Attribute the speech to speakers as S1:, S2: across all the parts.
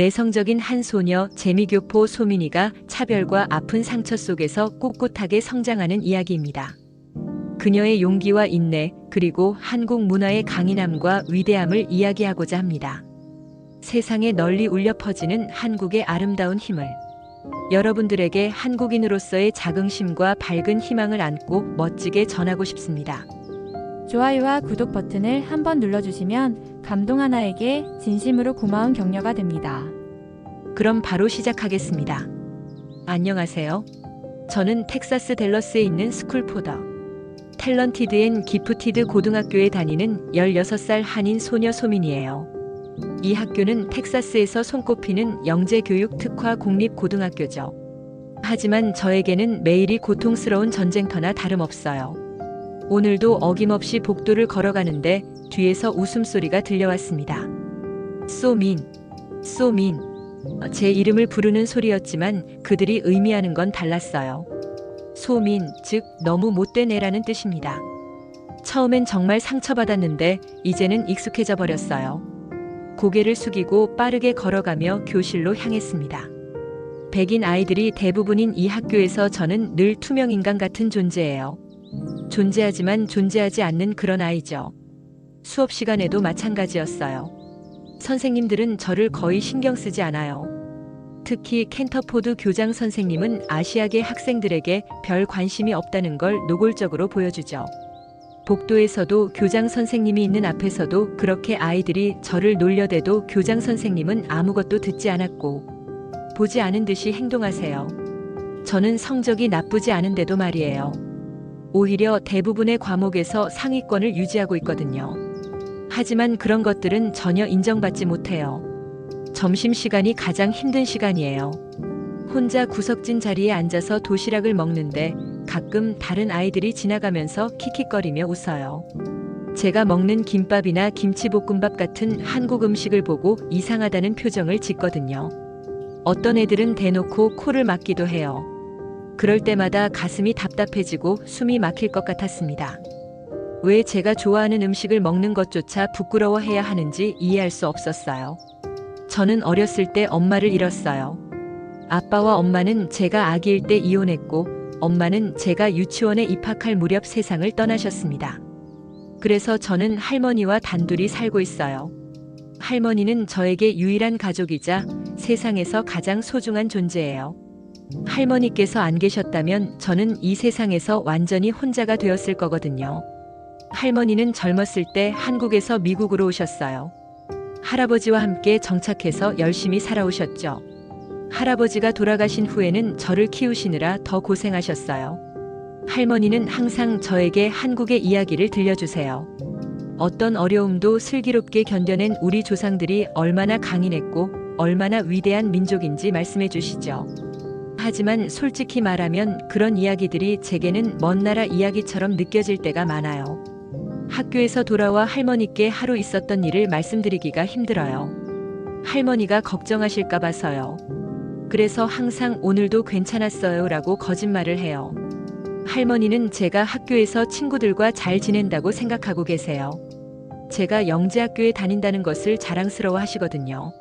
S1: 내성적인 한 소녀 재미교포 소민이가 차별과 아픈 상처 속에서 꿋꿋하게 성장하는 이야기입니다. 그녀의 용기와 인내, 그리고 한국 문화의 강인함과 위대함을 이야기하고자 합니다. 세상에 널리 울려 퍼지는 한국의 아름다운 힘을 여러분들에게 한국인으로서의 자긍심과 밝은 희망을 안고 멋지게 전하고 싶습니다.
S2: 좋아요와 구독 버튼을 한번 눌러주시면 감동 하나에게 진심으로 고마운 격려가 됩니다.
S1: 그럼 바로 시작하겠습니다. 안녕하세요. 저는 텍사스 댈러스에 있는 스쿨포더 탤런티드 앤 기프티드 고등학교에 다니는 16살 한인 소녀 소민이에요. 이 학교는 텍사스에서 손꼽히는 영재교육 특화 공립고등학교죠. 하지만 저에게는 매일이 고통스러운 전쟁터나 다름없어요. 오늘도 어김없이 복도를 걸어가는데 뒤에서 웃음소리가 들려왔습니다. 소민, 소민. 제 이름을 부르는 소리였지만 그들이 의미하는 건 달랐어요. 소민, 즉 너무 못된 애라는 뜻입니다. 처음엔 정말 상처받았는데 이제는 익숙해져 버렸어요. 고개를 숙이고 빠르게 걸어가며 교실로 향했습니다. 백인 아이들이 대부분인 이 학교에서 저는 늘 투명인간 같은 존재예요. 존재하지만 존재하지 않는 그런 아이죠. 수업 시간에도 마찬가지였어요. 선생님들은 저를 거의 신경 쓰지 않아요. 특히 캔터포드 교장 선생님은 아시아계 학생들에게 별 관심이 없다는 걸 노골적으로 보여주죠. 복도에서도 교장 선생님이 있는 앞에서도 그렇게 아이들이 저를 놀려대도 교장 선생님은 아무것도 듣지 않았고 보지 않은 듯이 행동하세요. 저는 성적이 나쁘지 않은데도 말이에요. 오히려 대부분의 과목에서 상위권을 유지하고 있거든요. 하지만 그런 것들은 전혀 인정받지 못해요. 점심시간이 가장 힘든 시간이에요. 혼자 구석진 자리에 앉아서 도시락을 먹는데 가끔 다른 아이들이 지나가면서 킥킥거리며 웃어요. 제가 먹는 김밥이나 김치볶음밥 같은 한국 음식을 보고 이상하다는 표정을 짓거든요. 어떤 애들은 대놓고 코를 막기도 해요. 그럴 때마다 가슴이 답답해지고 숨이 막힐 것 같았습니다. 왜 제가 좋아하는 음식을 먹는 것조차 부끄러워해야 하는지 이해할 수 없었어요. 저는 어렸을 때 엄마를 잃었어요. 아빠와 엄마는 제가 아기일 때 이혼했고 엄마는 제가 유치원에 입학할 무렵 세상을 떠나셨습니다. 그래서 저는 할머니와 단둘이 살고 있어요. 할머니는 저에게 유일한 가족이자 세상에서 가장 소중한 존재예요. 할머니께서 안 계셨다면 저는 이 세상에서 완전히 혼자가 되었을 거거든요. 할머니는 젊었을 때 한국에서 미국으로 오셨어요. 할아버지와 함께 정착해서 열심히 살아오셨죠. 할아버지가 돌아가신 후에는 저를 키우시느라 더 고생하셨어요. 할머니는 항상 저에게 한국의 이야기를 들려주세요. 어떤 어려움도 슬기롭게 견뎌낸 우리 조상들이 얼마나 강인했고 얼마나 위대한 민족인지 말씀해 주시죠. 하지만 솔직히 말하면 그런 이야기들이 제게는 먼 나라 이야기처럼 느껴질 때가 많아요. 학교에서 돌아와 할머니께 하루 있었던 일을 말씀드리기가 힘들어요. 할머니가 걱정하실까 봐서요. 그래서 항상 오늘도 괜찮았어요 라고 거짓말을 해요. 할머니는 제가 학교에서 친구들과 잘 지낸다고 생각하고 계세요. 제가 영재학교에 다닌다는 것을 자랑스러워 하시거든요.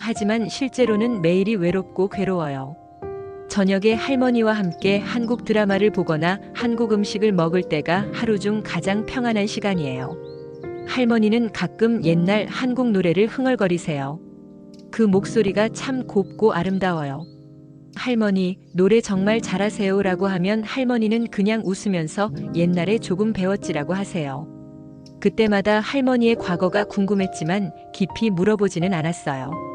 S1: 하지만 실제로는 매일이 외롭고 괴로워요. 저녁에 할머니와 함께 한국 드라마를 보거나 한국 음식을 먹을 때가 하루 중 가장 평안한 시간이에요. 할머니는 가끔 옛날 한국 노래를 흥얼거리세요. 그 목소리가 참 곱고 아름다워요. 할머니, 노래 정말 잘하세요 라고 하면 할머니는 그냥 웃으면서 옛날에 조금 배웠지라고 하세요. 그때마다 할머니의 과거가 궁금했지만 깊이 물어보지는 않았어요.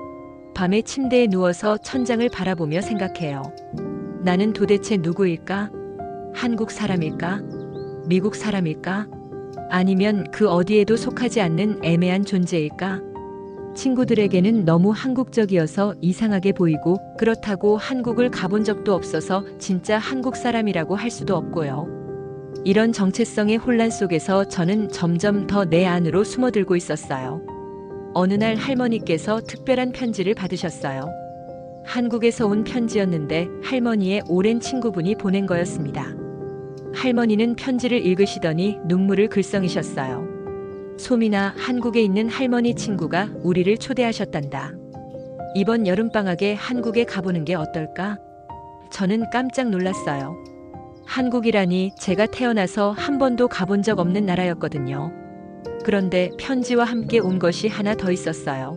S1: 밤에 침대에 누워서 천장을 바라보며 생각해요. 나는 도대체 누구일까? 한국 사람일까? 미국 사람일까? 아니면 그 어디에도 속하지 않는 애매한 존재일까? 친구들에게는 너무 한국적이어서 이상하게 보이고 그렇다고 한국을 가본 적도 없어서 진짜 한국 사람이라고 할 수도 없고요. 이런 정체성의 혼란 속에서 저는 점점 더 내 안으로 숨어들고 있었어요. 어느 날 할머니께서 특별한 편지를 받으셨어요. 한국에서 온 편지였는데 할머니의 오랜 친구분이 보낸 거였습니다. 할머니는 편지를 읽으시더니 눈물을 글썽이셨어요. 소민아, 한국에 있는 할머니 친구가 우리를 초대하셨단다. 이번 여름방학에 한국에 가보는 게 어떨까? 저는 깜짝 놀랐어요. 한국이라니 제가 태어나서 한 번도 가본 적 없는 나라였거든요. 그런데 편지와 함께 온 것이 하나 더 있었어요.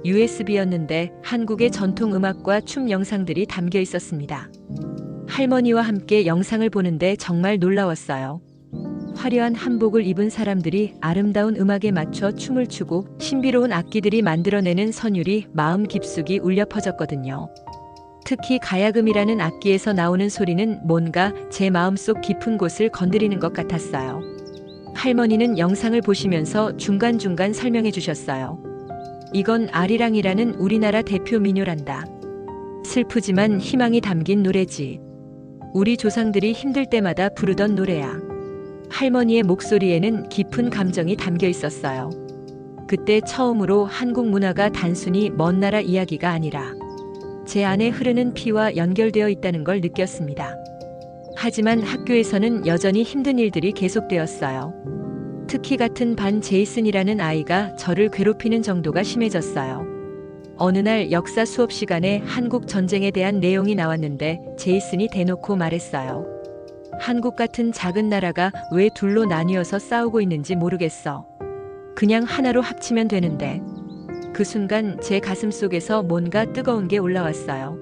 S1: USB였는데 한국의 전통 음악과 춤 영상들이 담겨 있었습니다. 할머니와 함께 영상을 보는데 정말 놀라웠어요. 화려한 한복을 입은 사람들이 아름다운 음악에 맞춰 춤을 추고 신비로운 악기들이 만들어내는 선율이 마음 깊숙이 울려 퍼졌거든요. 특히 가야금이라는 악기에서 나오는 소리는 뭔가 제 마음속 깊은 곳을 건드리는 것 같았어요. 할머니는 영상을 보시면서 중간중간 설명해 주셨어요. 이건 아리랑이라는 우리나라 대표 민요란다. 슬프지만 희망이 담긴 노래지. 우리 조상들이 힘들 때마다 부르던 노래야. 할머니의 목소리에는 깊은 감정이 담겨 있었어요. 그때 처음으로 한국 문화가 단순히 먼 나라 이야기가 아니라 제 안에 흐르는 피와 연결되어 있다는 걸 느꼈습니다. 하지만 학교에서는 여전히 힘든 일들이 계속되었어요. 특히 같은 반 제이슨이라는 아이가 저를 괴롭히는 정도가 심해졌어요. 어느 날 역사 수업 시간에 한국 전쟁에 대한 내용이 나왔는데 제이슨이 대놓고 말했어요. 한국 같은 작은 나라가 왜 둘로 나뉘어서 싸우고 있는지 모르겠어. 그냥 하나로 합치면 되는데. 그 순간 제 가슴 속에서 뭔가 뜨거운 게 올라왔어요.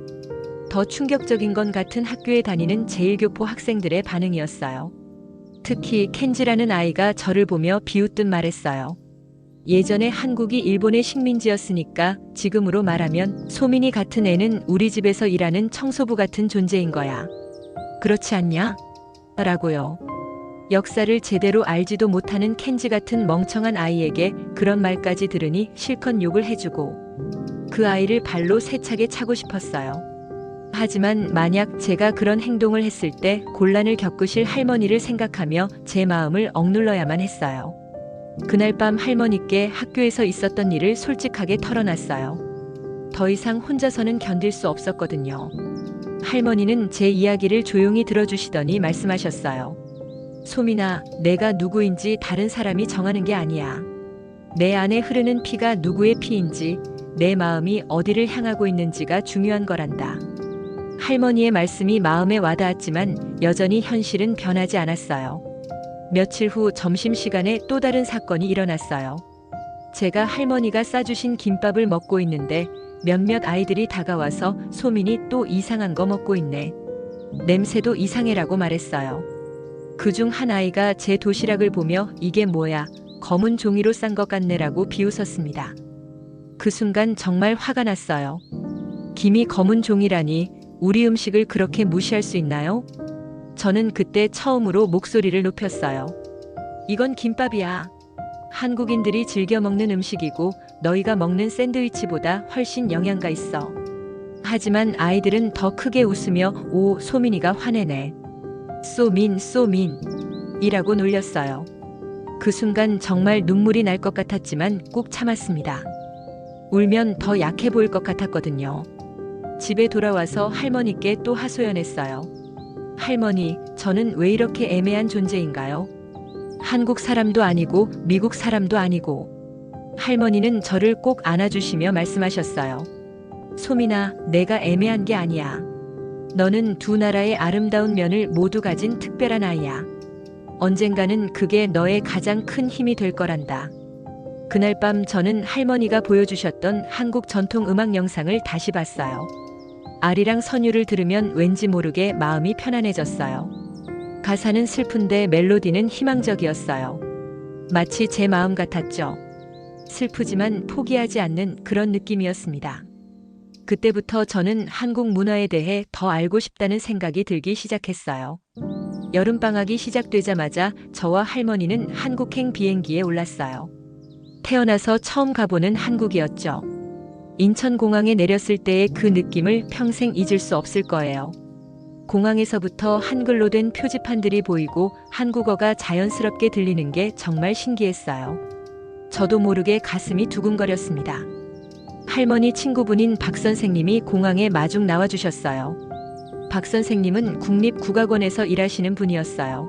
S1: 더 충격적인 건 같은 학교에 다니는 제1교포 학생들의 반응이었어요. 특히 켄지라는 아이가 저를 보며 비웃듯 말했어요. 예전에 한국이 일본의 식민지였으니까 지금으로 말하면 소민이 같은 애는 우리 집에서 일하는 청소부 같은 존재인 거야. 그렇지 않냐? 라고요. 역사를 제대로 알지도 못하는 켄지 같은 멍청한 아이에게 그런 말까지 들으니 실컷 욕을 해주고 그 아이를 발로 세차게 차고 싶었어요. 하지만 만약 제가 그런 행동을 했을 때 곤란을 겪으실 할머니를 생각하며 제 마음을 억눌러야만 했어요. 그날 밤 할머니께 학교에서 있었던 일을 솔직하게 털어놨어요. 더 이상 혼자서는 견딜 수 없었거든요. 할머니는 제 이야기를 조용히 들어주시더니 말씀하셨어요. 소민아, 내가 누구인지 다른 사람이 정하는 게 아니야. 내 안에 흐르는 피가 누구의 피인지, 내 마음이 어디를 향하고 있는지가 중요한 거란다. 할머니의 말씀이 마음에 와닿았지만 여전히 현실은 변하지 않았어요. 며칠 후 점심시간에 또 다른 사건이 일어났어요. 제가 할머니가 싸주신 김밥을 먹고 있는데 몇몇 아이들이 다가와서 소민이 또 이상한 거 먹고 있네. 냄새도 이상해라고 말했어요. 그중 한 아이가 제 도시락을 보며 이게 뭐야, 검은 종이로 싼 것 같네라고 비웃었습니다. 그 순간 정말 화가 났어요. 김이 검은 종이라니 우리 음식을 그렇게 무시할 수 있나요? 저는 그때 처음으로 목소리를 높였어요. 이건 김밥이야. 한국인들이 즐겨 먹는 음식이고 너희가 먹는 샌드위치보다 훨씬 영양가 있어. 하지만 아이들은 더 크게 웃으며 오, 소민이가 화내네. 소민 이라고 놀렸어요. 그 순간 정말 눈물이 날 것 같았지만 꾹 참았습니다. 울면 더 약해 보일 것 같았거든요. 집에 돌아와서 할머니께 또 하소연했어요. 할머니, 저는 왜 이렇게 애매한 존재인가요? 한국 사람도 아니고 미국 사람도 아니고. 할머니는 저를 꼭 안아주시며 말씀하셨어요. 소민아, 내가 애매한 게 아니야. 너는 두 나라의 아름다운 면을 모두 가진 특별한 아이야. 언젠가는 그게 너의 가장 큰 힘이 될 거란다. 그날 밤 저는 할머니가 보여주셨던 한국 전통 음악 영상을 다시 봤어요. 아리랑 선율을 들으면 왠지 모르게 마음이 편안해졌어요. 가사는 슬픈데 멜로디는 희망적이었어요. 마치 제 마음 같았죠. 슬프지만 포기하지 않는 그런 느낌이었습니다. 그때부터 저는 한국 문화에 대해 더 알고 싶다는 생각이 들기 시작했어요. 여름방학이 시작되자마자 저와 할머니는 한국행 비행기에 올랐어요. 태어나서 처음 가보는 한국이었죠. 인천공항에 내렸을 때의 그 느낌을 평생 잊을 수 없을 거예요. 공항에서부터 한글로 된 표지판들이 보이고 한국어가 자연스럽게 들리는 게 정말 신기했어요. 저도 모르게 가슴이 두근거렸습니다. 할머니 친구분인 박 선생님이 공항에 마중 나와주셨어요. 박 선생님은 국립국악원에서 일하시는 분이었어요.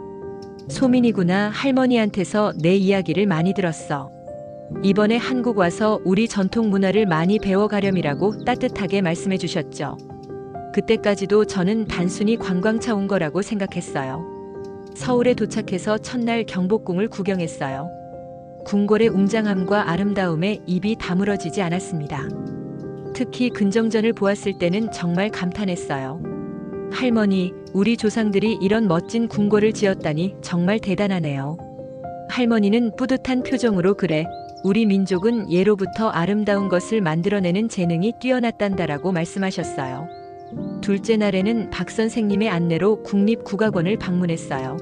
S1: 소민이구나, 할머니한테서 내 이야기를 많이 들었어. 이번에 한국 와서 우리 전통 문화를 많이 배워가렴이라고 따뜻하게 말씀해 주셨죠. 그때까지도 저는 단순히 관광차 온 거라고 생각했어요. 서울에 도착해서 첫날 경복궁을 구경했어요. 궁궐의 웅장함과 아름다움에 입이 다물어지지 않았습니다. 특히 근정전을 보았을 때는 정말 감탄했어요. 할머니, 우리 조상들이 이런 멋진 궁궐을 지었다니 정말 대단하네요. 할머니는 뿌듯한 표정으로 그래, 우리 민족은 예로부터 아름다운 것을 만들어내는 재능이 뛰어났단다라고 말씀하셨어요. 둘째 날에는 박 선생님의 안내로 국립국악원을 방문했어요.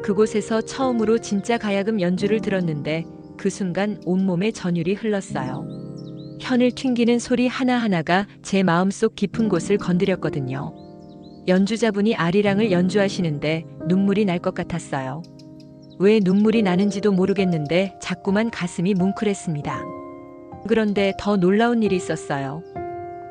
S1: 그곳에서 처음으로 진짜 가야금 연주를 들었는데 그 순간 온몸에 전율이 흘렀어요. 현을 튕기는 소리 하나하나가 제 마음속 깊은 곳을 건드렸거든요. 연주자분이 아리랑을 연주하시는데 눈물이 날 것 같았어요. 왜 눈물이 나는지도 모르겠는데 자꾸만 가슴이 뭉클했습니다. 그런데 더 놀라운 일이 있었어요.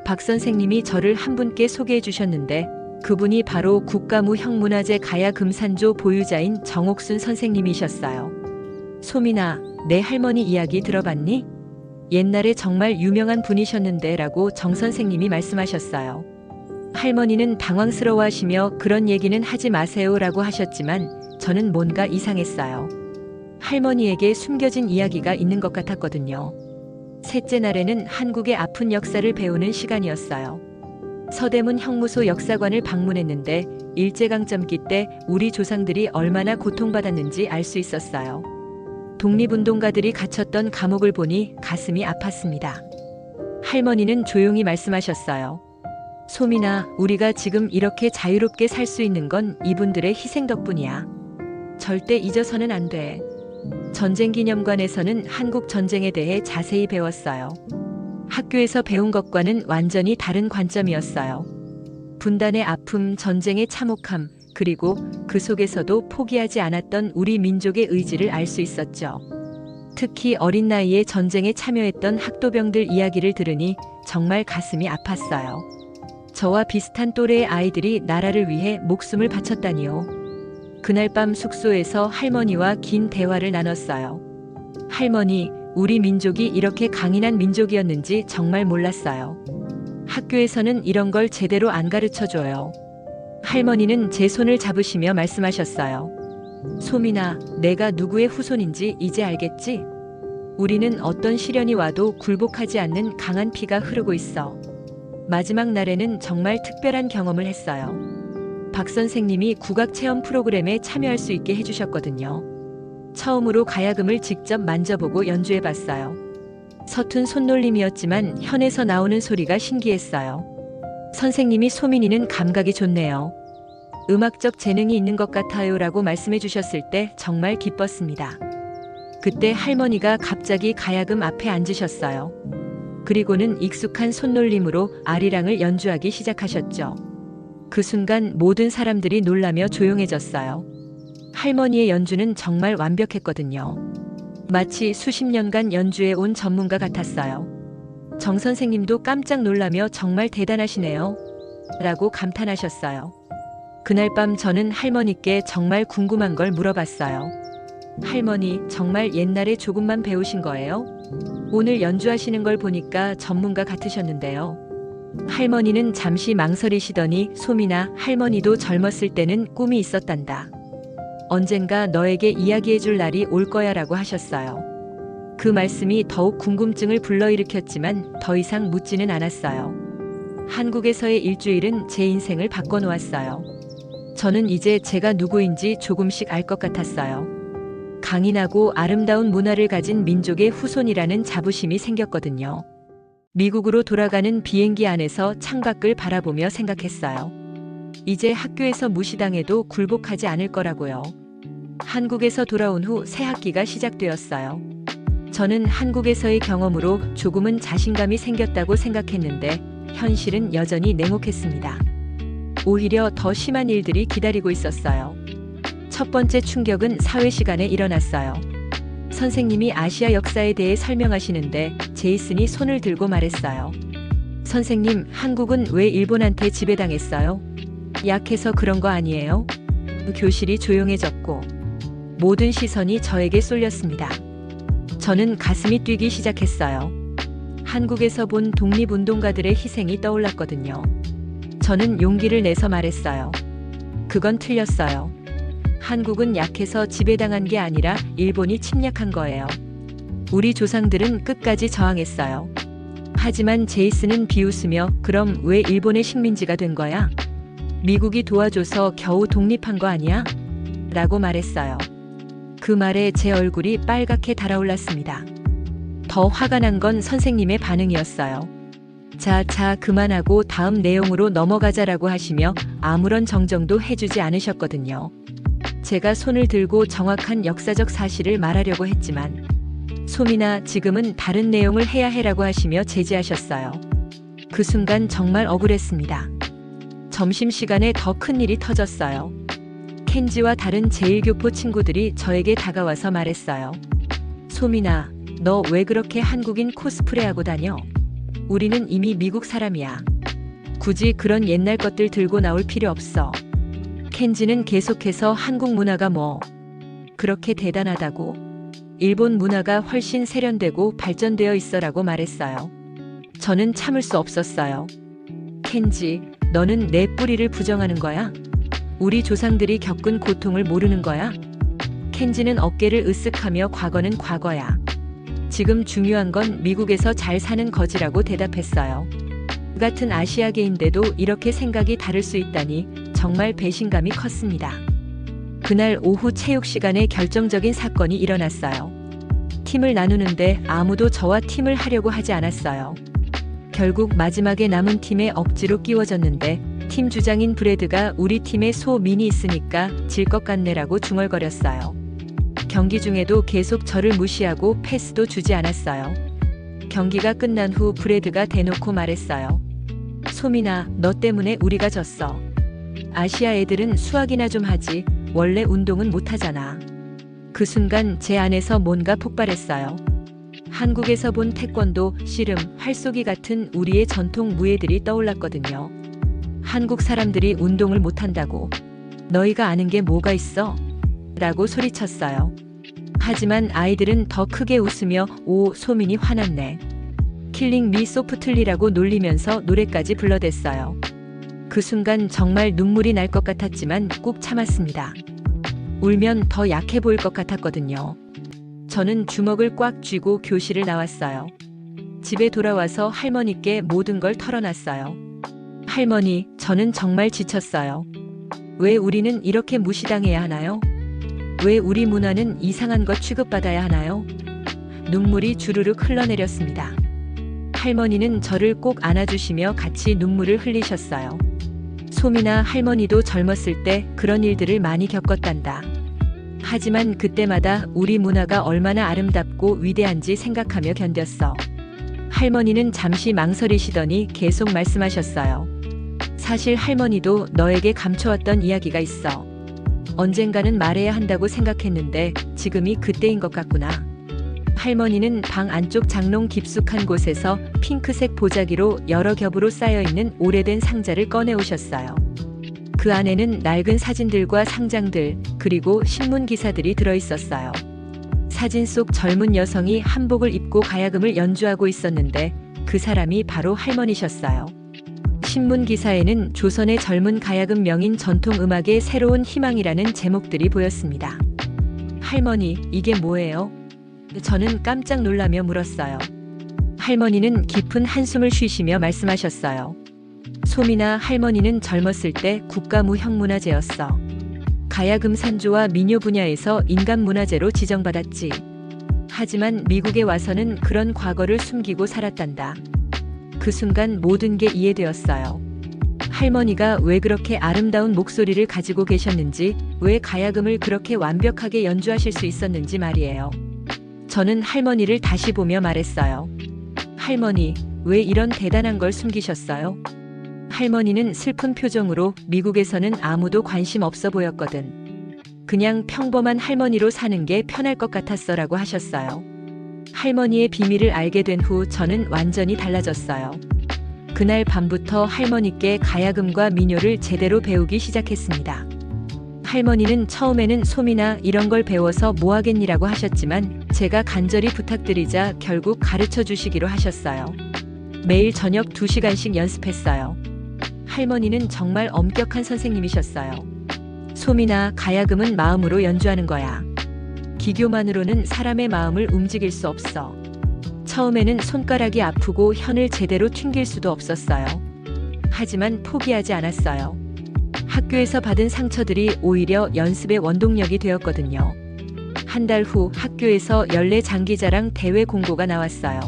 S1: 박 선생님이 저를 한 분께 소개해 주셨는데 그분이 바로 국가무형문화재 가야금산조 보유자인 정옥순 선생님이셨어요. 소민아, 내 할머니 이야기 들어봤니? 옛날에 정말 유명한 분이셨는데 라고 정 선생님이 말씀하셨어요. 할머니는 당황스러워하시며 그런 얘기는 하지 마세요 라고 하셨지만 저는 뭔가 이상했어요. 할머니에게 숨겨진 이야기가 있는 것 같았거든요. 셋째 날에는 한국의 아픈 역사를 배우는 시간이었어요. 서대문 형무소 역사관을 방문했는데 일제강점기 때 우리 조상들이 얼마나 고통받았는지 알 수 있었어요. 독립운동가들이 갇혔던 감옥을 보니 가슴이 아팠습니다. 할머니는 조용히 말씀하셨어요. 소민아, 우리가 지금 이렇게 자유롭게 살 수 있는 건 이분들의 희생 덕분이야. 절대 잊어서는 안 돼. 전쟁기념관에서는 한국 전쟁에 대해 자세히 배웠어요. 학교에서 배운 것과는 완전히 다른 관점이었어요. 분단의 아픔, 전쟁의 참혹함, 그리고 그 속에서도 포기하지 않았던 우리 민족의 의지를 알 수 있었죠. 특히 어린 나이에 전쟁에 참여했던 학도병들 이야기를 들으니 정말 가슴이 아팠어요. 저와 비슷한 또래의 아이들이 나라를 위해 목숨을 바쳤다니요. 그날 밤 숙소에서 할머니와 긴 대화를 나눴어요. 할머니, 우리 민족이 이렇게 강인한 민족이었는지 정말 몰랐어요. 학교에서는 이런 걸 제대로 안 가르쳐줘요. 할머니는 제 손을 잡으시며 말씀하셨어요. 소민아, 내가 누구의 후손인지 이제 알겠지? 우리는 어떤 시련이 와도 굴복하지 않는 강한 피가 흐르고 있어. 마지막 날에는 정말 특별한 경험을 했어요. 박 선생님이 국악 체험 프로그램에 참여할 수 있게 해주셨거든요. 처음으로 가야금을 직접 만져보고 연주해봤어요. 서툰 손놀림이었지만 현에서 나오는 소리가 신기했어요. 선생님이 소민이는 감각이 좋네요. 음악적 재능이 있는 것 같아요 라고 말씀해 주셨을 때 정말 기뻤습니다. 그때 할머니가 갑자기 가야금 앞에 앉으셨어요. 그리고는 익숙한 손놀림으로 아리랑을 연주하기 시작하셨죠. 그 순간 모든 사람들이 놀라며 조용해졌어요. 할머니의 연주는 정말 완벽했거든요. 마치 수십 년간 연주해 온 전문가 같았어요. 정 선생님도 깜짝 놀라며 정말 대단하시네요. 라고 감탄하셨어요. 그날 밤 저는 할머니께 정말 궁금한 걸 물어봤어요. 할머니, 정말 옛날에 조금만 배우신 거예요? 오늘 연주하시는 걸 보니까 전문가 같으셨는데요. 할머니는 잠시 망설이시더니 소민아, 할머니도 젊었을 때는 꿈이 있었단다. 언젠가 너에게 이야기해줄 날이 올 거야 라고 하셨어요. 그 말씀이 더욱 궁금증을 불러일으켰지만 더 이상 묻지는 않았어요. 한국에서의 일주일은 제 인생을 바꿔놓았어요. 저는 이제 제가 누구인지 조금씩 알 것 같았어요. 강인하고 아름다운 문화를 가진 민족의 후손이라는 자부심이 생겼거든요. 미국으로 돌아가는 비행기 안에서 창밖을 바라보며 생각했어요. 이제 학교에서 무시당해도 굴복하지 않을 거라고요. 한국에서 돌아온 후 새 학기가 시작되었어요. 저는 한국에서의 경험으로 조금은 자신감이 생겼다고 생각했는데 현실은 여전히 냉혹했습니다. 오히려 더 심한 일들이 기다리고 있었어요. 첫 번째 충격은 사회 시간에 일어났어요. 선생님이 아시아 역사에 대해 설명하시는데 제이슨이 손을 들고 말했어요. 선생님, 한국은 왜 일본한테 지배당했어요? 약해서 그런 거 아니에요? 교실이 조용해졌고 모든 시선이 저에게 쏠렸습니다. 저는 가슴이 뛰기 시작했어요. 한국에서 본 독립운동가들의 희생이 떠올랐거든요. 저는 용기를 내서 말했어요. 그건 틀렸어요. 한국은 약해서 지배당한 게 아니라 일본이 침략한 거예요. 우리 조상들은 끝까지 저항했어요. 하지만 제이슨은 비웃으며 그럼 왜 일본의 식민지가 된 거야? 미국이 도와줘서 겨우 독립한 거 아니야? 라고 말했어요. 그 말에 제 얼굴이 빨갛게 달아올랐습니다. 더 화가 난 건 선생님의 반응이었어요. 자, 그만하고 다음 내용으로 넘어가자라고 하시며 아무런 정정도 해주지 않으셨거든요. 제가 손을 들고 정확한 역사적 사실을 말하려고 했지만 소민아, 지금은 다른 내용을 해야 해라고 하시며 제지하셨어요. 그 순간 정말 억울했습니다. 점심시간에 더 큰 일이 터졌어요. 켄지와 다른 제1교포 친구들이 저에게 다가와서 말했어요. 소민아, 너 왜 그렇게 한국인 코스프레하고 다녀? 우리는 이미 미국 사람이야. 굳이 그런 옛날 것들 들고 나올 필요 없어. 켄지는 계속해서 한국 문화가 뭐 그렇게 대단하다고? 일본 문화가 훨씬 세련되고 발전되어 있어라고 말했어요. 저는 참을 수 없었어요. 켄지, 너는 내 뿌리를 부정하는 거야? 우리 조상들이 겪은 고통을 모르는 거야? 켄지는 어깨를 으쓱하며 과거는 과거야. 지금 중요한 건 미국에서 잘 사는 거지라고 대답했어요. 같은 아시아계인데도 이렇게 생각이 다를 수 있다니 정말 배신감이 컸습니다. 그날 오후 체육 시간에 결정적인 사건이 일어났어요. 팀을 나누는데 아무도 저와 팀을 하려고 하지 않았어요. 결국 마지막에 남은 팀에 억지로 끼워졌는데 팀 주장인 브래드가 우리 팀에 소민이 있으니까 질 것 같네라고 중얼거렸어요. 경기 중에도 계속 저를 무시하고 패스도 주지 않았어요. 경기가 끝난 후 브래드가 대놓고 말했어요. 소민아, 너 때문에 우리가 졌어. 아시아 애들은 수학이나 좀 하지 원래 운동은 못하잖아. 그 순간 제 안에서 뭔가 폭발했어요. 한국에서 본 태권도, 씨름, 활쏘기 같은 우리의 전통 무예들이 떠올랐거든요. 한국 사람들이 운동을 못한다고. 너희가 아는 게 뭐가 있어? 라고 소리쳤어요. 하지만 아이들은 더 크게 웃으며 오, 소민이 화났네. 킬링 미 소프틀리라고 놀리면서 노래까지 불러댔어요. 그 순간 정말 눈물이 날 것 같았지만 꾹 참았습니다. 울면 더 약해 보일 것 같았거든요. 저는 주먹을 꽉 쥐고 교실을 나왔어요. 집에 돌아와서 할머니께 모든 걸 털어놨어요. 할머니, 저는 정말 지쳤어요. 왜 우리는 이렇게 무시당해야 하나요? 왜 우리 문화는 이상한 것 취급받아야 하나요? 눈물이 주르륵 흘러내렸습니다. 할머니는 저를 꼭 안아주시며 같이 눈물을 흘리셨어요. 소민아, 할머니도 젊었을 때 그런 일들을 많이 겪었단다. 하지만 그때마다 우리 문화가 얼마나 아름답고 위대한지 생각하며 견뎠어. 할머니는 잠시 망설이시더니 계속 말씀하셨어요. 사실 할머니도 너에게 감춰왔던 이야기가 있어. 언젠가는 말해야 한다고 생각했는데 지금이 그때인 것 같구나. 할머니는 방 안쪽 장롱 깊숙한 곳에서 핑크색 보자기로 여러 겹으로 쌓여있는 오래된 상자를 꺼내오셨어요. 그 안에는 낡은 사진들과 상장들, 그리고 신문 기사들이 들어있었어요. 사진 속 젊은 여성이 한복을 입고 가야금을 연주하고 있었는데 그 사람이 바로 할머니셨어요. 신문 기사에는 조선의 젊은 가야금 명인 전통 음악의 새로운 희망이라는 제목들이 보였습니다. 할머니, 이게 뭐예요? 저는 깜짝 놀라며 물었어요. 할머니는 깊은 한숨을 쉬시며 말씀하셨어요. 소민아, 할머니는 젊었을 때 국가무형문화재였어. 가야금 산조와 민요 분야에서 인간문화재로 지정받았지. 하지만 미국에 와서는 그런 과거를 숨기고 살았단다. 그 순간 모든 게 이해되었어요. 할머니가 왜 그렇게 아름다운 목소리를 가지고 계셨는지, 왜 가야금을 그렇게 완벽하게 연주하실 수 있었는지 말이에요. 저는 할머니를 다시 보며 말했어요. 할머니, 왜 이런 대단한 걸 숨기셨어요? 할머니는 슬픈 표정으로 미국에서는 아무도 관심 없어 보였거든. 그냥 평범한 할머니로 사는 게 편할 것 같았어라고 하셨어요. 할머니의 비밀을 알게 된 후 저는 완전히 달라졌어요. 그날 밤부터 할머니께 가야금과 민요를 제대로 배우기 시작했습니다. 할머니는 처음에는 소민아, 이런 걸 배워서 뭐 하겠니라고 하셨지만 제가 간절히 부탁드리자 결국 가르쳐 주시기로 하셨어요. 매일 저녁 2시간씩 연습했어요. 할머니는 정말 엄격한 선생님이셨어요. 솜이나 가야금은 마음으로 연주하는 거야. 기교만으로는 사람의 마음을 움직일 수 없어. 처음에는 손가락이 아프고 현을 제대로 튕길 수도 없었어요. 하지만 포기하지 않았어요. 학교에서 받은 상처들이 오히려 연습의 원동력이 되었거든요. 한 달 후 학교에서 연례 장기자랑 대회 공고가 나왔어요.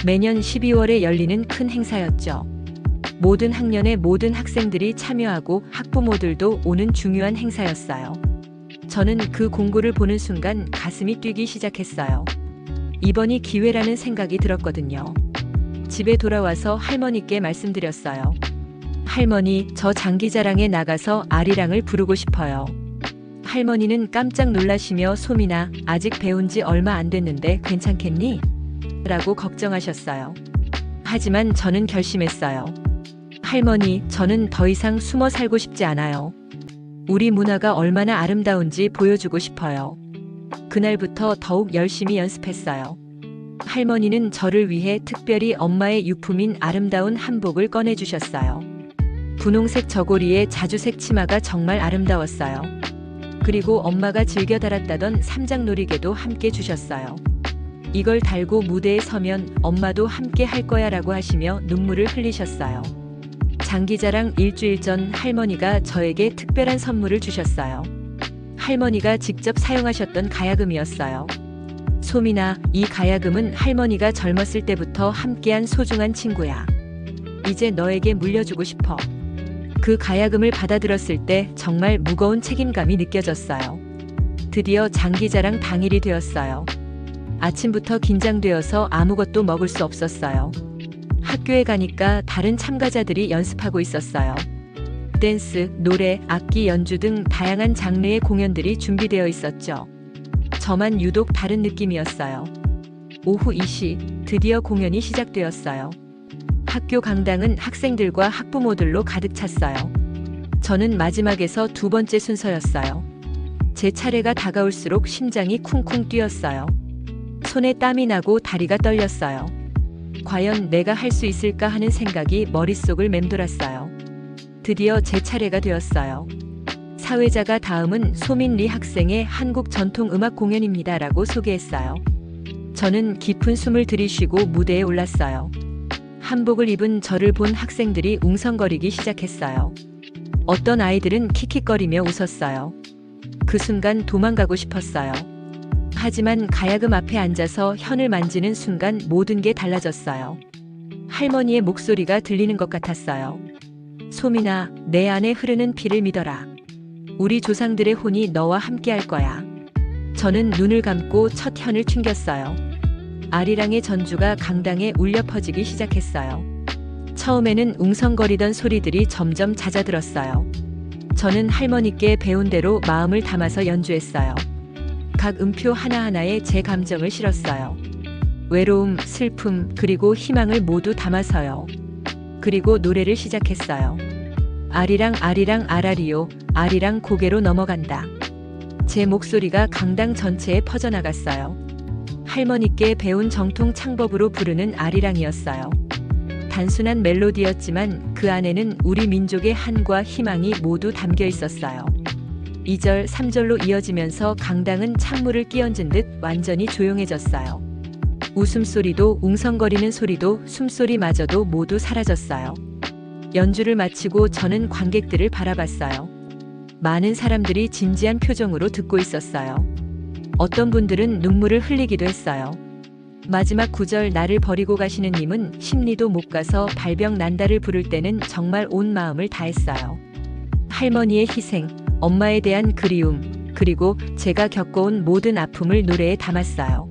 S1: 매년 12월에 열리는 큰 행사였죠. 모든 학년의 모든 학생들이 참여하고 학부모들도 오는 중요한 행사였어요. 저는 그 공고를 보는 순간 가슴이 뛰기 시작했어요. 이번이 기회라는 생각이 들었거든요. 집에 돌아와서 할머니께 말씀드렸어요. 할머니, 저 장기자랑에 나가서 아리랑을 부르고 싶어요. 할머니는 깜짝 놀라시며 솜이나 아직 배운 지 얼마 안 됐는데 괜찮겠니? 라고 걱정하셨어요. 하지만 저는 결심했어요. 할머니, 저는 더 이상 숨어 살고 싶지 않아요. 우리 문화가 얼마나 아름다운지 보여주고 싶어요. 그날부터 더욱 열심히 연습했어요. 할머니는 저를 위해 특별히 엄마의 유품인 아름다운 한복을 꺼내주셨어요. 분홍색 저고리에 자주색 치마가 정말 아름다웠어요. 그리고 엄마가 즐겨 달았다던 삼장놀이개도 함께 주셨어요. 이걸 달고 무대에 서면 엄마도 함께 할 거야 라고 하시며 눈물을 흘리셨어요. 장기자랑 일주일 전 할머니가 저에게 특별한 선물을 주셨어요. 할머니가 직접 사용하셨던 가야금이었어요. 솜이나, 이 가야금은 할머니가 젊었을 때부터 함께한 소중한 친구야. 이제 너에게 물려주고 싶어. 그 가야금을 받아들었을 때 정말 무거운 책임감이 느껴졌어요. 드디어 장기자랑 당일이 되었어요. 아침부터 긴장되어서 아무것도 먹을 수 없었어요. 학교에 가니까 다른 참가자들이 연습하고 있었어요. 댄스, 노래, 악기 연주 등 다양한 장르의 공연들이 준비되어 있었죠. 저만 유독 다른 느낌이었어요. 오후 2시, 드디어 공연이 시작되었어요. 학교 강당은 학생들과 학부모들로 가득 찼어요. 저는 마지막에서 두 번째 순서였어요. 제 차례가 다가올수록 심장이 쿵쿵 뛰었어요. 손에 땀이 나고 다리가 떨렸어요. 과연 내가 할 수 있을까 하는 생각이 머릿속을 맴돌았어요. 드디어 제 차례가 되었어요. 사회자가 다음은 소민리 학생의 한국 전통 음악 공연입니다 라고 소개했어요. 저는 깊은 숨을 들이쉬고 무대에 올랐어요. 한복을 입은 저를 본 학생들이 웅성거리기 시작했어요. 어떤 아이들은 킥킥거리며 웃었어요. 그 순간 도망가고 싶었어요. 하지만 가야금 앞에 앉아서 현을 만지는 순간 모든 게 달라졌어요. 할머니의 목소리가 들리는 것 같았어요. 솜이나, 내 안에 흐르는 피를 믿어라. 우리 조상들의 혼이 너와 함께 할 거야. 저는 눈을 감고 첫 현을 튕겼어요. 아리랑의 전주가 강당에 울려 퍼지기 시작했어요. 처음에는 웅성거리던 소리들이 점점 잦아들었어요. 저는 할머니께 배운 대로 마음을 담아서 연주했어요. 각 음표 하나하나에 제 감정을 실었어요. 외로움, 슬픔, 그리고 희망을 모두 담아서요. 그리고 노래를 시작했어요. 아리랑 아리랑 아라리요, 아리랑 고개로 넘어간다. 제 목소리가 강당 전체에 퍼져나갔어요. 할머니께 배운 정통 창법으로 부르는 아리랑이었어요. 단순한 멜로디였지만 그 안에는 우리 민족의 한과 희망이 모두 담겨 있었어요. 2절, 3절로 이어지면서 강당은 찬물을 끼얹은 듯 완전히 조용해졌어요. 웃음소리도 웅성거리는 소리도 숨소리마저도 모두 사라졌어요. 연주를 마치고 저는 관객들을 바라봤어요. 많은 사람들이 진지한 표정으로 듣고 있었어요. 어떤 분들은 눈물을 흘리기도 했어요. 마지막 9절, 나를 버리고 가시는 님은 심리도 못 가서 발병 난다를 부를 때는 정말 온 마음을 다했어요. 할머니의 희생, 엄마에 대한 그리움, 그리고 제가 겪어온 모든 아픔을 노래에 담았어요.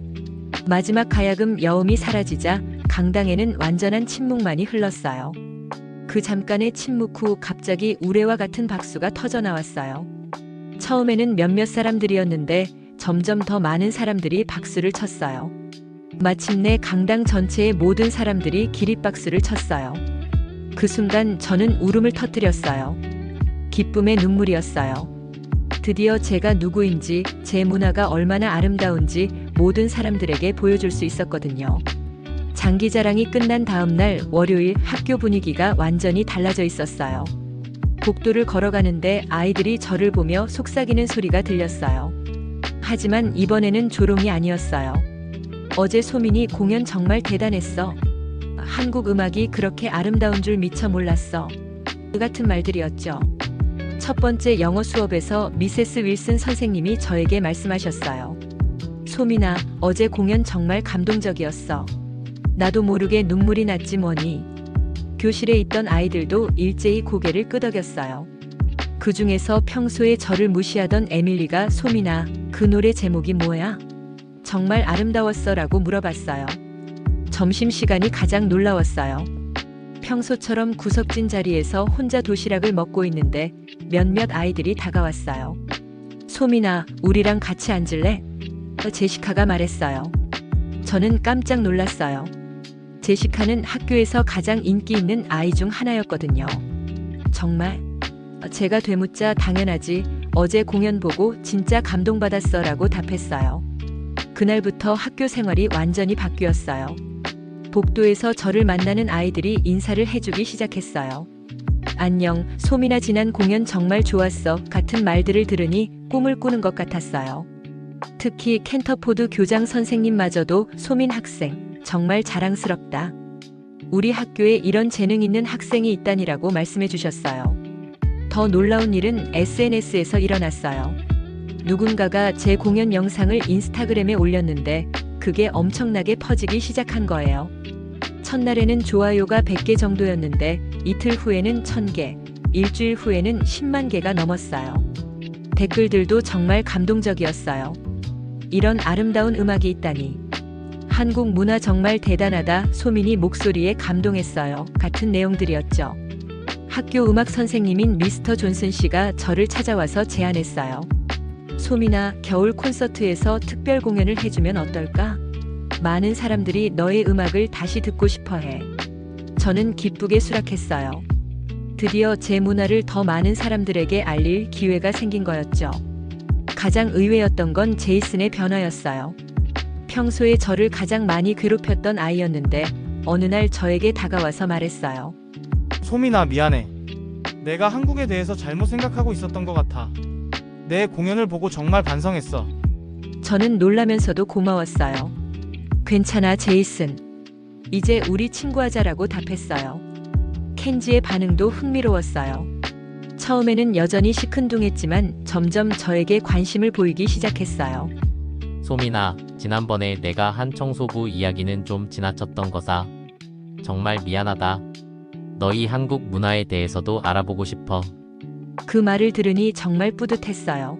S1: 마지막 가야금 여음이 사라지자 강당에는 완전한 침묵만이 흘렀어요. 그 잠깐의 침묵 후 갑자기 우레와 같은 박수가 터져 나왔어요. 처음에는 몇몇 사람들이었는데 점점 더 많은 사람들이 박수를 쳤어요. 마침내 강당 전체의 모든 사람들이 기립박수를 쳤어요. 그 순간 저는 울음을 터뜨렸어요. 기쁨의 눈물이었어요. 드디어 제가 누구인지, 제 문화가 얼마나 아름다운지 모든 사람들에게 보여줄 수 있었거든요. 장기자랑이 끝난 다음 날 월요일 학교 분위기가 완전히 달라져 있었어요. 복도를 걸어가는데 아이들이 저를 보며 속삭이는 소리가 들렸어요. 하지만 이번에는 조롱이 아니었어요. 어제 소민이 공연 정말 대단했어. 한국 음악이 그렇게 아름다운 줄 미처 몰랐어. 그 같은 말들이었죠. 첫 번째 영어 수업에서 미세스 윌슨 선생님이 저에게 말씀하셨어요. 소민아, 어제 공연 정말 감동적이었어. 나도 모르게 눈물이 났지 뭐니. 교실에 있던 아이들도 일제히 고개를 끄덕였어요. 그 중에서 평소에 저를 무시하던 에밀리가 소민아, 그 노래 제목이 뭐야? 정말 아름다웠어 라고 물어봤어요. 점심시간이 가장 놀라웠어요. 평소처럼 구석진 자리에서 혼자 도시락을 먹고 있는데 몇몇 아이들이 다가왔어요. 소민아, 우리랑 같이 앉을래? 제시카가 말했어요. 저는 깜짝 놀랐어요. 제시카는 학교에서 가장 인기 있는 아이 중 하나였거든요. 정말? 제가 되묻자 당연하지. 어제 공연 보고 진짜 감동받았어 라고 답했어요. 그날부터 학교 생활이 완전히 바뀌었어요. 복도에서 저를 만나는 아이들이 인사를 해주기 시작했어요. 안녕, 소민아 지난 공연 정말 좋았어 같은 말들을 들으니 꿈을 꾸는 것 같았어요. 특히 캔터포드 교장 선생님마저도 소민 학생, 정말 자랑스럽다. 우리 학교에 이런 재능 있는 학생이 있다니라고 말씀해 주셨어요. 더 놀라운 일은 SNS에서 일어났어요. 누군가가 제 공연 영상을 인스타그램에 올렸는데 그게 엄청나게 퍼지기 시작한 거예요. 첫날에는 좋아요가 100개 정도였는데 이틀 후에는 1000개, 일주일 후에는 10만 개가 넘었어요. 댓글들도 정말 감동적이었어요. 이런 아름다운 음악이 있다니. 한국 문화 정말 대단하다. 소민이 목소리에 감동했어요. 같은 내용들이었죠. 학교 음악 선생님인 미스터 존슨 씨가 저를 찾아와서 제안했어요. 소민아, 겨울 콘서트에서 특별 공연을 해주면 어떨까? 많은 사람들이 너의 음악을 다시 듣고 싶어 해. 저는 기쁘게 수락했어요. 드디어 제 문화를 더 많은 사람들에게 알릴 기회가 생긴 거였죠. 가장 의외였던 건 제이슨의 변화였어요. 평소에 저를 가장 많이 괴롭혔던 아이였는데 어느 날 저에게 다가와서 말했어요.
S3: 소민아, 미안해. 내가 한국에 대해서 잘못 생각하고 있었던 것 같아. 내 공연을 보고 정말 반성했어.
S1: 저는 놀라면서도 고마웠어요. 괜찮아, 제이슨. 이제 우리 친구하자라고 답했어요. 켄지의 반응도 흥미로웠어요. 처음에는 여전히 시큰둥했지만 점점 저에게 관심을 보이기 시작했어요.
S4: 소민아, 지난번에 내가 한 청소부 이야기는 좀 지나쳤던 거사. 정말 미안하다. 너희 한국 문화에 대해서도 알아보고 싶어.
S1: 그 말을 들으니 정말 뿌듯했어요.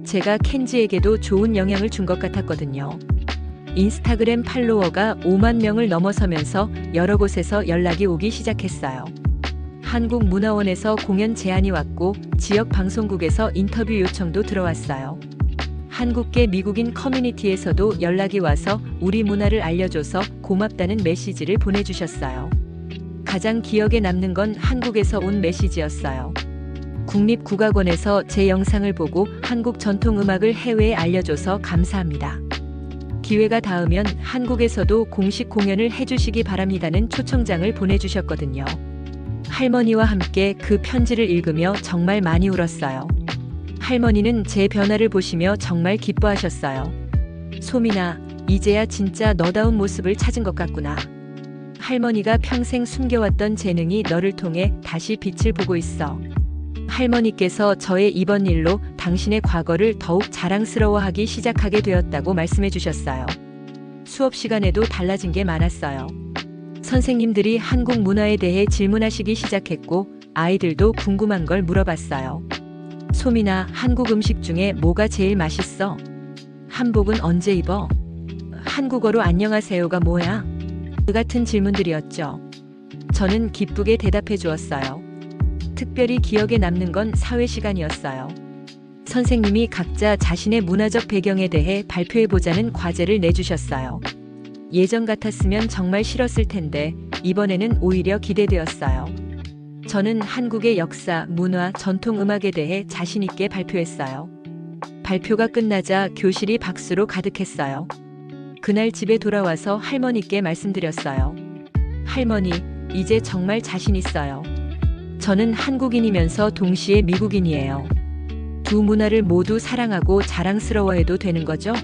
S1: 제가 켄지에게도 좋은 영향을 준 것 같았거든요. 인스타그램 팔로워가 5만 명을 넘어서면서 여러 곳에서 연락이 오기 시작했어요. 한국문화원에서 공연 제안이 왔고 지역 방송국에서 인터뷰 요청도 들어왔어요. 한국계 미국인 커뮤니티에서도 연락이 와서 우리 문화를 알려줘서 고맙다는 메시지를 보내주셨어요. 가장 기억에 남는 건 한국에서 온 메시지였어요. 국립국악원에서 제 영상을 보고 한국 전통음악을 해외에 알려줘서 감사합니다. 기회가 닿으면 한국에서도 공식 공연을 해주시기 바랍니다는 초청장을 보내주셨거든요. 할머니와 함께 그 편지를 읽으며 정말 많이 울었어요. 할머니는 제 변화를 보시며 정말 기뻐하셨어요. 소민아, 이제야 진짜 너다운 모습을 찾은 것 같구나. 할머니가 평생 숨겨왔던 재능이 너를 통해 다시 빛을 보고 있어. 할머니께서 저의 이번 일로 당신의 과거를 더욱 자랑스러워하기 시작하게 되었다고 말씀해 주셨어요. 수업 시간에도 달라진 게 많았어요. 선생님들이 한국 문화에 대해 질문하시기 시작했고 아이들도 궁금한 걸 물어봤어요. 소민아, 한국 음식 중에 뭐가 제일 맛있어? 한복은 언제 입어? 한국어로 안녕하세요가 뭐야? 그 같은 질문들이었죠. 저는 기쁘게 대답해 주었어요. 특별히 기억에 남는 건 사회 시간이었어요. 선생님이 각자 자신의 문화적 배경에 대해 발표해보자는 과제를 내주셨어요. 예전 같았으면 정말 싫었을 텐데 이번에는 오히려 기대되었어요. 저는 한국의 역사, 문화, 전통 음악에 대해 자신 있게 발표했어요. 발표가 끝나자 교실이 박수로 가득했어요. 그날 집에 돌아와서 할머니께 말씀드렸어요. 할머니, 이제 정말 자신 있어요. 저는 한국인이면서 동시에 미국인이에요. 두 문화를 모두 사랑하고 자랑스러워해도 되는 거죠?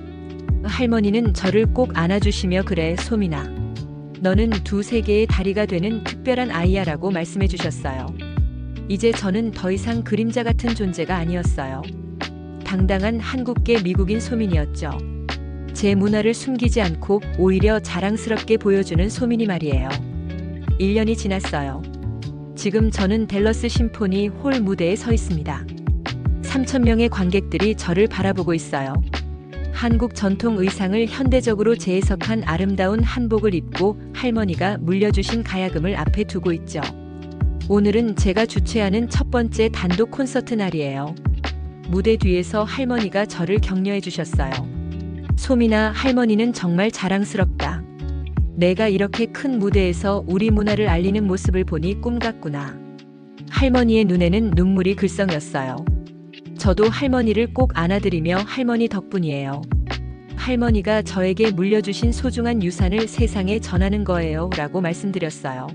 S1: 할머니는 저를 꼭 안아주시며 그래, 소민아. 너는 두 세계의 다리가 되는 특별한 아이야 라고 말씀해 주셨어요. 이제 저는 더 이상 그림자 같은 존재가 아니었어요. 당당한 한국계 미국인 소민이었죠. 제 문화를 숨기지 않고 오히려 자랑스럽게 보여주는 소민이 말이에요. 1년이 지났어요. 지금 저는 댈러스 심포니 홀 무대에 서 있습니다. 3,000명의 관객들이 저를 바라보고 있어요. 한국 전통 의상을 현대적으로 재해석한 아름다운 한복을 입고 할머니가 물려주신 가야금을 앞에 두고 있죠. 오늘은 제가 주최하는 첫 번째 단독 콘서트 날이에요. 무대 뒤에서 할머니가 저를 격려해 주셨어요. 소민아, 할머니는 정말 자랑스럽다. 내가 이렇게 큰 무대에서 우리 문화를 알리는 모습을 보니 꿈 같구나. 할머니의 눈에는 눈물이 글썽였어요. 저도 할머니를 꼭 안아드리며 할머니 덕분이에요. 할머니가 저에게 물려주신 소중한 유산을 세상에 전하는 거예요 라고 말씀드렸어요.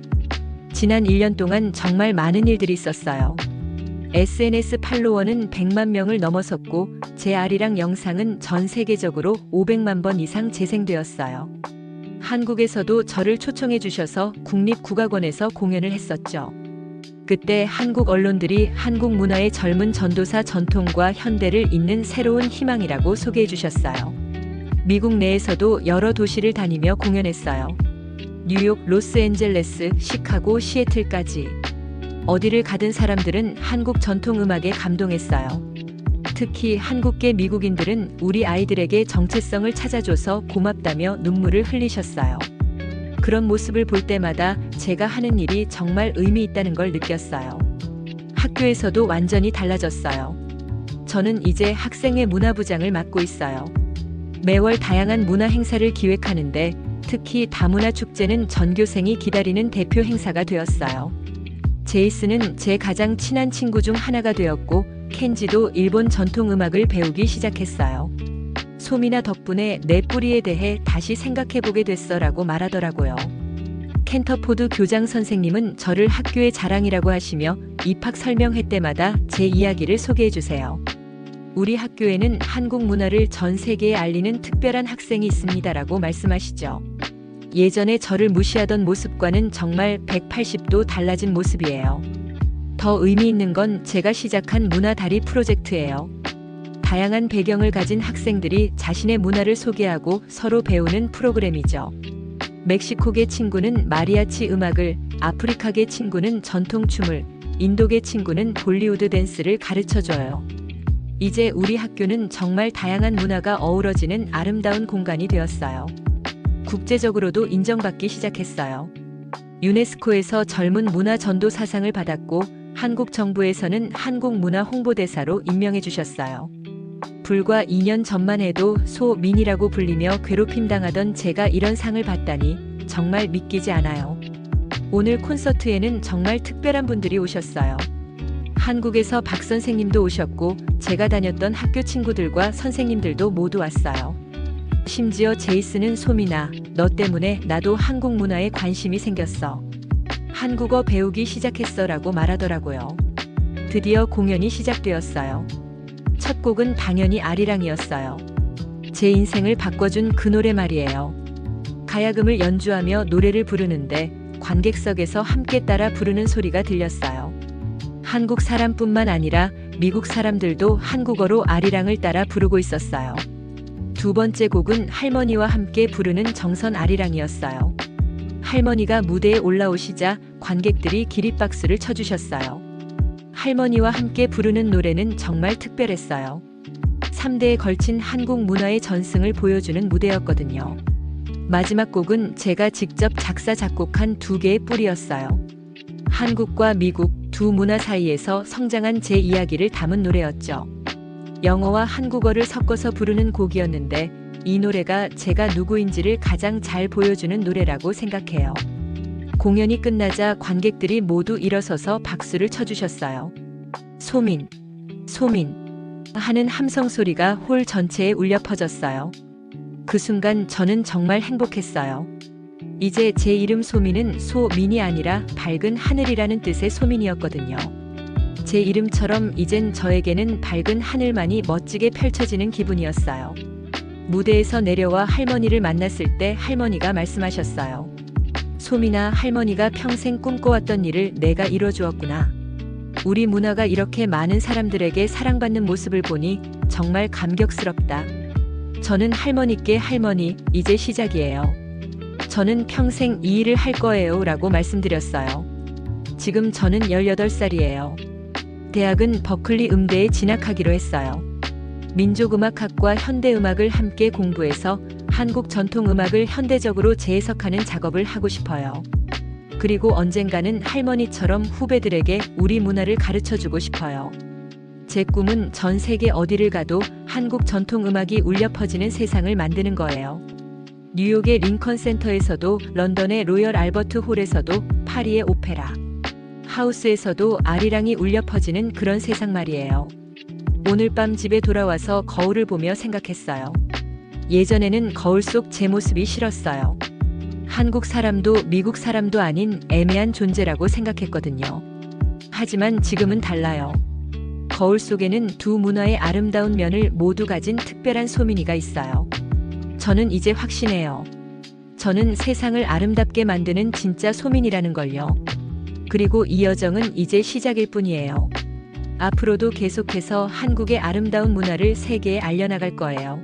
S1: 지난 1년 동안 정말 많은 일들이 있었어요. SNS 팔로워는 100만 명을 넘어섰고 제 아리랑 영상은 전 세계적으로 500만 번 이상 재생되었어요. 한국에서도 저를 초청해 주셔서 국립국악원에서 공연을 했었죠. 그때 한국 언론들이 한국 문화의 젊은 전도사 전통과 현대를 잇는 새로운 희망이라고 소개해 주셨어요. 미국 내에서도 여러 도시를 다니며 공연했어요. 뉴욕, 로스앤젤레스, 시카고, 시애틀까지. 어디를 가든 사람들은 한국 전통 음악에 감동했어요. 특히 한국계 미국인들은 우리 아이들에게 정체성을 찾아줘서 고맙다며 눈물을 흘리셨어요. 그런 모습을 볼 때마다 제가 하는 일이 정말 의미 있다는 걸 느꼈어요. 학교에서도 완전히 달라졌어요. 저는 이제 학생회 문화부장을 맡고 있어요. 매월 다양한 문화 행사를 기획하는데 특히 다문화 축제는 전교생이 기다리는 대표 행사가 되었어요. 제이스는 제 가장 친한 친구 중 하나가 되었고 켄지도 일본 전통 음악을 배우기 시작했어요. 소민아 덕분에 내 뿌리에 대해 다시 생각해보게 됐어라고 말하더라고요. 켄터포드 교장 선생님은 저를 학교의 자랑이라고 하시며 입학 설명회 때마다 제 이야기를 소개해주세요. 우리 학교에는 한국 문화를 전 세계에 알리는 특별한 학생이 있습니다라고 말씀하시죠. 예전에 저를 무시하던 모습과는 정말 180도 달라진 모습이에요. 더 의미 있는 건 제가 시작한 문화다리 프로젝트예요. 다양한 배경을 가진 학생들이 자신의 문화를 소개하고 서로 배우는 프로그램이죠. 멕시코계 친구는 마리아치 음악을, 아프리카계 친구는 전통춤을, 인도계 친구는 볼리우드 댄스를 가르쳐줘요. 이제 우리 학교는 정말 다양한 문화가 어우러지는 아름다운 공간이 되었어요. 국제적으로도 인정받기 시작했어요. 유네스코에서 젊은 문화 전도 사상을 받았고 한국 정부에서는 한국 문화 홍보대사로 임명해 주셨어요. 불과 2년 전만 해도 소민이라고 불리며 괴롭힘 당하던 제가 이런 상을 받다니 정말 믿기지 않아요. 오늘 콘서트에는 정말 특별한 분들이 오셨어요. 한국에서 박 선생님도 오셨고 제가 다녔던 학교 친구들과 선생님들도 모두 왔어요. 심지어 제이스는 소민아, 너 때문에 나도 한국 문화에 관심이 생겼어. 한국어 배우기 시작했어 라고 말하더라고요. 드디어 공연이 시작되었어요. 첫 곡은 당연히 아리랑이었어요. 제 인생을 바꿔준 그 노래 말이에요. 가야금을 연주하며 노래를 부르는데 관객석에서 함께 따라 부르는 소리가 들렸어요. 한국 사람뿐만 아니라 미국 사람들도 한국어로 아리랑을 따라 부르고 있었어요. 두 번째 곡은 할머니와 함께 부르는 정선 아리랑이었어요. 할머니가 무대에 올라오시자 관객들이 기립박수를 쳐주셨어요. 할머니와 함께 부르는 노래는 정말 특별했어요. 3대에 걸친 한국 문화의 전승을 보여주는 무대였거든요. 마지막 곡은 제가 직접 작사 작곡한 두 개의 뿌리였어요. 한국과 미국 두 문화 사이에서 성장한 제 이야기를 담은 노래였죠. 영어와 한국어를 섞어서 부르는 곡이었는데 이 노래가 제가 누구인지를 가장 잘 보여주는 노래라고 생각해요. 공연이 끝나자 관객들이 모두 일어서서 박수를 쳐주셨어요. 소민, 소민 하는 함성 소리가 홀 전체에 울려 퍼졌어요. 그 순간 저는 정말 행복했어요. 이제 제 이름 소민은 소민이 아니라 밝은 하늘이라는 뜻의 소민이었거든요. 제 이름처럼 이젠 저에게는 밝은 하늘만이 멋지게 펼쳐지는 기분이었어요. 무대에서 내려와 할머니를 만났을 때 할머니가 말씀하셨어요. 소민아, 할머니가 평생 꿈꿔왔던 일을 내가 이뤄주었구나. 우리 문화가 이렇게 많은 사람들에게 사랑받는 모습을 보니 정말 감격스럽다. 저는 할머니께 할머니, 이제 시작이에요. 저는 평생 이 일을 할 거예요 라고 말씀드렸어요. 지금 저는 18살이에요. 대학은 버클리 음대에 진학하기로 했어요. 민족음악학과 현대음악을 함께 공부해서 한국 전통음악을 현대적으로 재해석하는 작업을 하고 싶어요. 그리고 언젠가는 할머니처럼 후배들에게 우리 문화를 가르쳐주고 싶어요. 제 꿈은 전 세계 어디를 가도 한국 전통음악이 울려 퍼지는 세상을 만드는 거예요. 뉴욕의 링컨 센터에서도, 런던의 로열 알버트 홀에서도, 파리의 오페라 하우스에서도 아리랑이 울려 퍼지는 그런 세상 말이에요. 오늘 밤 집에 돌아와서 거울을 보며 생각했어요. 예전에는 거울 속 제 모습이 싫었어요. 한국 사람도 미국 사람도 아닌 애매한 존재라고 생각했거든요. 하지만 지금은 달라요. 거울 속에는 두 문화의 아름다운 면을 모두 가진 특별한 소민이가 있어요. 저는 이제 확신해요. 저는 세상을 아름답게 만드는 진짜 소민이라는 걸요. 그리고 이 여정은 이제 시작일 뿐이에요. 앞으로도 계속해서 한국의 아름다운 문화를 세계에 알려나갈 거예요.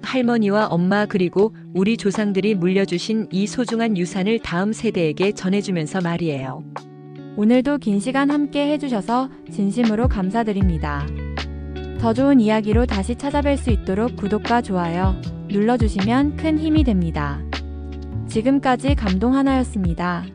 S1: 할머니와 엄마 그리고 우리 조상들이 물려주신 이 소중한 유산을 다음 세대에게 전해주면서 말이에요.
S2: 오늘도 긴 시간 함께 해주셔서 진심으로 감사드립니다. 더 좋은 이야기로 다시 찾아뵐 수 있도록 구독과 좋아요 눌러주시면 큰 힘이 됩니다. 지금까지 감동 하나였습니다.